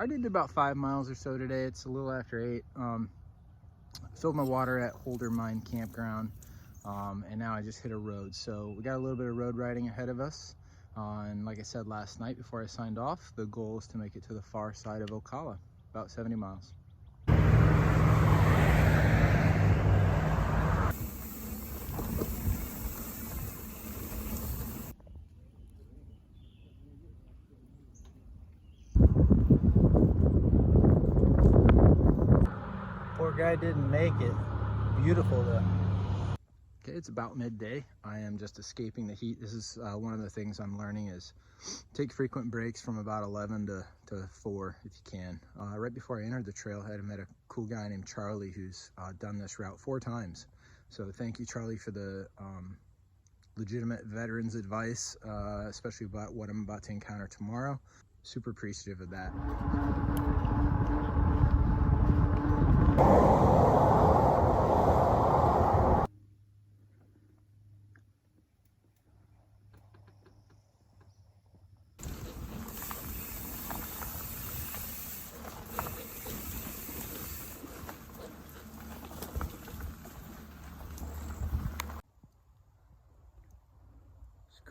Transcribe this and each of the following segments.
I did about 5 miles or so today. It's a little after 8. Filled my water at Holder Mine Campground, and now I just hit a road. So we got a little bit of road riding ahead of us. And like I said last night before I signed off, the goal is to make it to the far side of Ocala, about 70 miles. Poor guy didn't make it. Beautiful though. Okay, it's about midday. I am just escaping the heat. This is one of the things I'm learning is take frequent breaks from about 11 to 4 if you can. Right before I entered the trailhead, I met a cool guy named Charlie who's done this route 4 times. So thank you, Charlie, for the legitimate veterans advice, especially about what I'm about to encounter tomorrow. Super appreciative of that.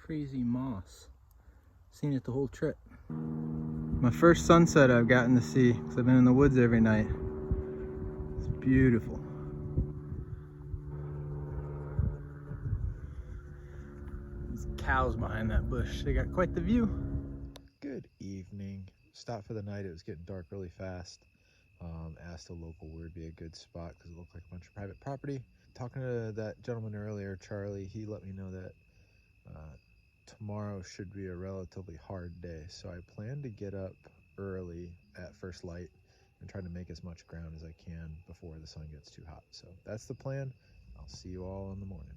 Crazy moss. Seen it the whole trip. My first sunset I've gotten to see because I've been in the woods every night. It's beautiful. There's cows behind that bush. They got quite the view. Good evening. Stopped for the night. It was getting dark really fast. Asked a local where would be a good spot because it looked like a bunch of private property. Talking to that gentleman earlier, Charlie, he let me know that tomorrow should be a relatively hard day, so I plan to get up early at first light and try to make as much ground as I can before the sun gets too hot. So that's the plan. I'll see you all in the morning.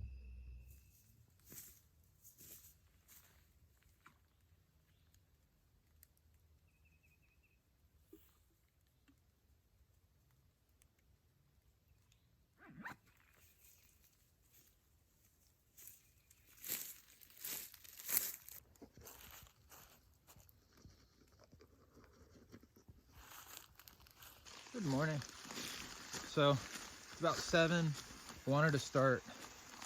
Good morning. So it's about 7. Wanted to start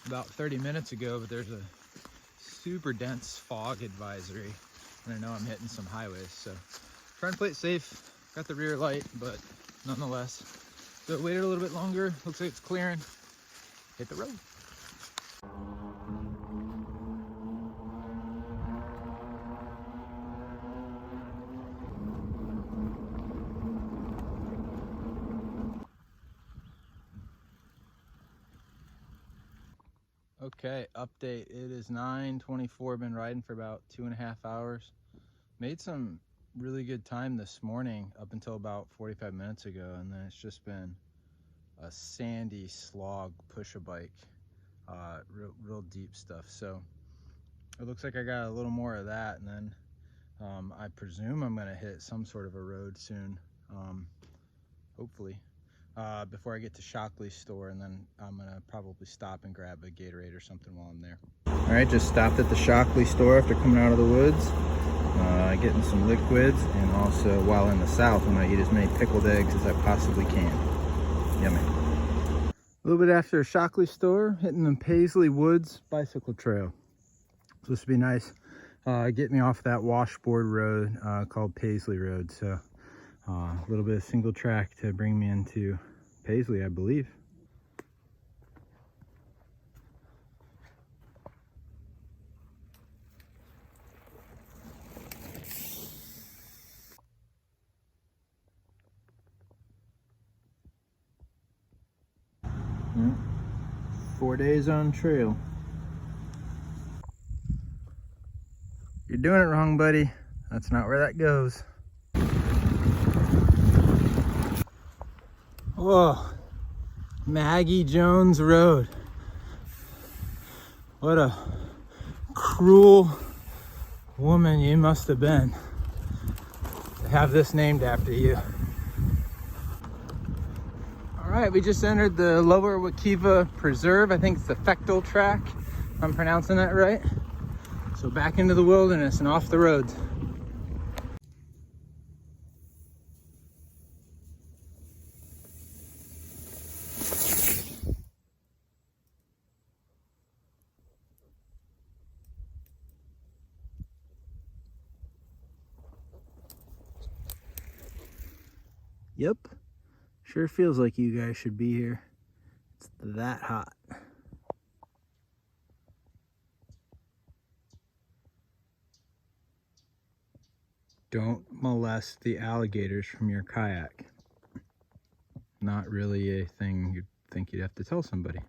about 30 minutes ago, but there's a super dense fog advisory, and I know I'm hitting some highways, so trying to play it safe. Got the rear light, but nonetheless. So it waited a little bit longer. Looks like it's clearing. Hit the road. Okay, update. It is 9:24. Been riding for about 2.5 hours. Made some really good time this morning up until about 45 minutes ago, and then it's just been a sandy slog push-a-bike, real deep stuff. So it looks like I got a little more of that, and then I presume I'm gonna hit some sort of a road soon, hopefully. Before I get to Shockley's store, and then I'm gonna probably stop and grab a Gatorade or something while I'm there. All right, just stopped at the Shockley store after coming out of the woods, getting some liquids, and also while in the south, I'm gonna eat as many pickled eggs as I possibly can. Yummy. A little bit after Shockley store, hitting the Paisley Woods bicycle trail. So this would be nice. Get me off that washboard road called Paisley Road. So a little bit of single track to bring me into Paisley, I believe. Yeah. 4 days on trail. You're doing it wrong, buddy. That's not where that goes. Whoa, Maggie Jones Road. What a cruel woman you must have been to have this named after you. All right, we just entered the Lower Wakiva Preserve. I think it's the Fechtel track, if I'm pronouncing that right. So back into the wilderness and off the roads. Yep, sure feels like you guys should be here. It's that hot. Don't molest the alligators from your kayak. Not really a thing you'd think you'd have to tell somebody.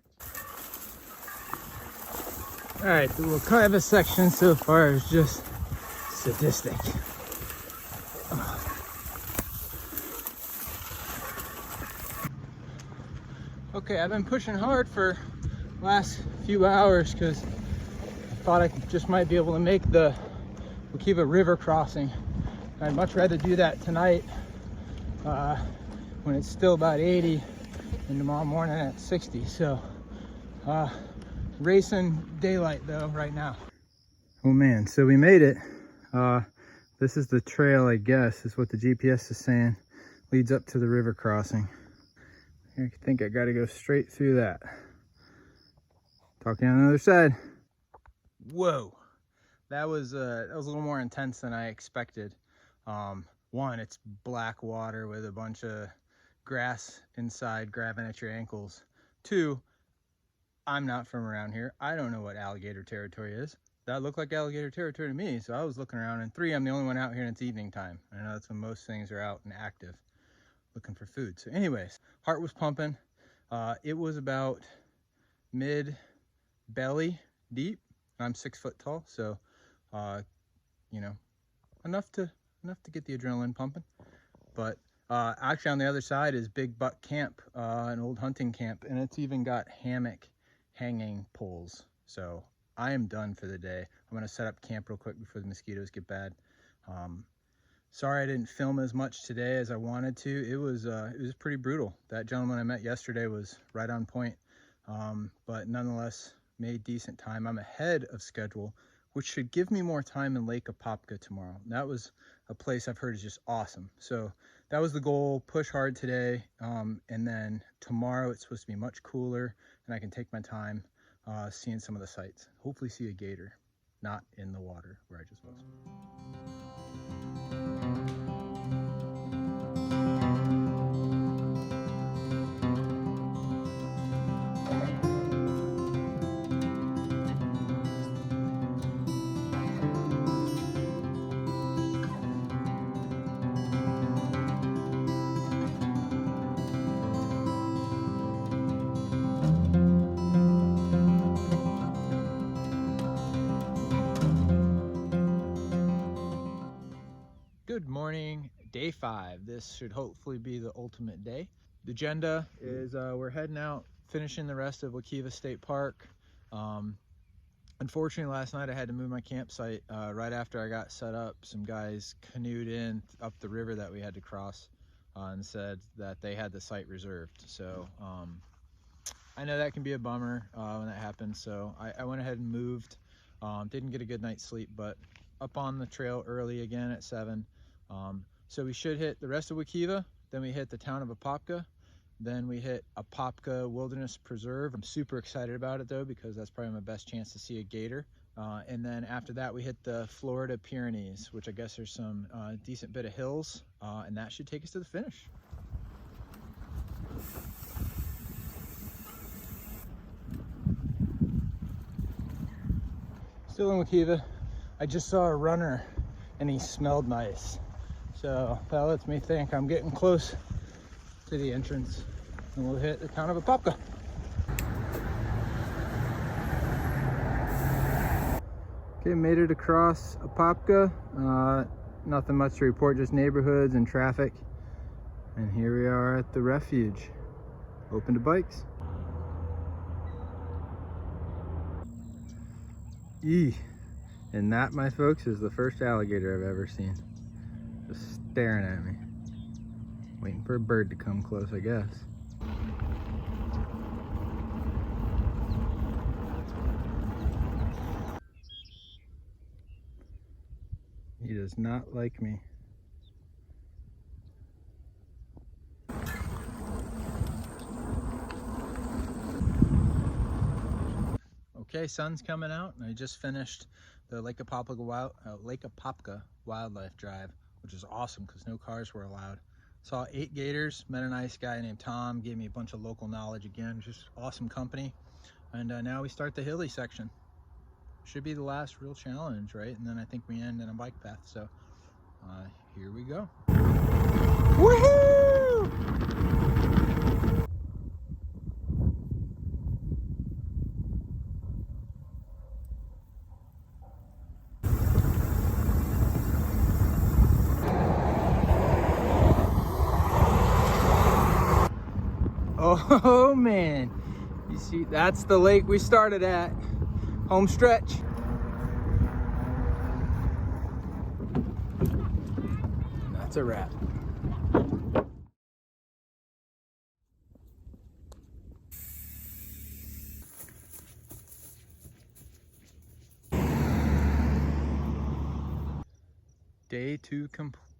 All right, the Wakaiva section so far is just sadistic. Okay, I've been pushing hard for the last few hours because I thought I just might be able to make the Wakaiva River crossing. I'd much rather do that tonight when it's still about 80 and tomorrow morning at 60. So racing daylight though right now. Oh man, so we made it. This is the trail, I guess, is what the GPS is saying, leads up to the river crossing. I think I gotta go straight through that. Talking on the other side. Whoa, that was a little more intense than I expected. One, it's black water with a bunch of grass inside grabbing at your ankles. Two, I'm not from around here. I don't know what alligator territory is. That looked like alligator territory to me, so I was looking around. And three, I'm the only one out here and it's evening time. I know that's when most things are out and active, looking for food. So anyways, heart was pumping. It was about mid belly deep. I'm 6 foot tall, so you know, enough to get the adrenaline pumping. But actually on the other side is Big Buck Camp, an old hunting camp, and it's even got hammock hanging poles. So I am done for the day. I'm gonna set up camp real quick before the mosquitoes get bad. Sorry I didn't film as much today as I wanted to. It was pretty brutal. That gentleman I met yesterday was right on point, but nonetheless made decent time. I'm ahead of schedule, which should give me more time in Lake Apopka tomorrow. That was a place I've heard is just awesome. So that was the goal, push hard today, and then tomorrow it's supposed to be much cooler and I can take my time seeing some of the sights. Hopefully see a gator, not in the water where I just was. Good morning, day 5. This should hopefully be the ultimate day. The agenda is we're heading out, finishing the rest of Wakaiva State Park. Unfortunately, last night I had to move my campsite right after I got set up. Some guys canoed in up the river that we had to cross and said that they had the site reserved. So I know that can be a bummer when that happens. So I went ahead and moved. Didn't get a good night's sleep, but up on the trail early again at 7. So we should hit the rest of Wakaiva, then we hit the town of Apopka, then we hit Apopka Wilderness Preserve. I'm super excited about it though, because that's probably my best chance to see a gator. And then after that we hit the Florida Pyrenees, which I guess there's some decent bit of hills, and that should take us to the finish. Still in Wakaiva. I just saw a runner and he smelled nice. So that lets me think I'm getting close to the entrance and we'll hit the town of Apopka. Okay, made it across Apopka. Nothing much to report, just neighborhoods and traffic. And here we are at the refuge. Open to bikes. Eee. And that, my folks, is the first alligator I've ever seen. Just staring at me. Waiting for a bird to come close, I guess. He does not like me. Okay, sun's coming out, and I just finished the Lake Apopka Wildlife Drive, which is awesome because no cars were allowed. Saw 8 gators, met a nice guy named Tom, gave me a bunch of local knowledge again, just awesome company. And now we start the hilly section. Should be the last real challenge, right? And then I think we end in a bike path. So here we go. Woohoo! Oh man, you see, that's the lake we started at. Home stretch. And that's a wrap. Day 2 complete.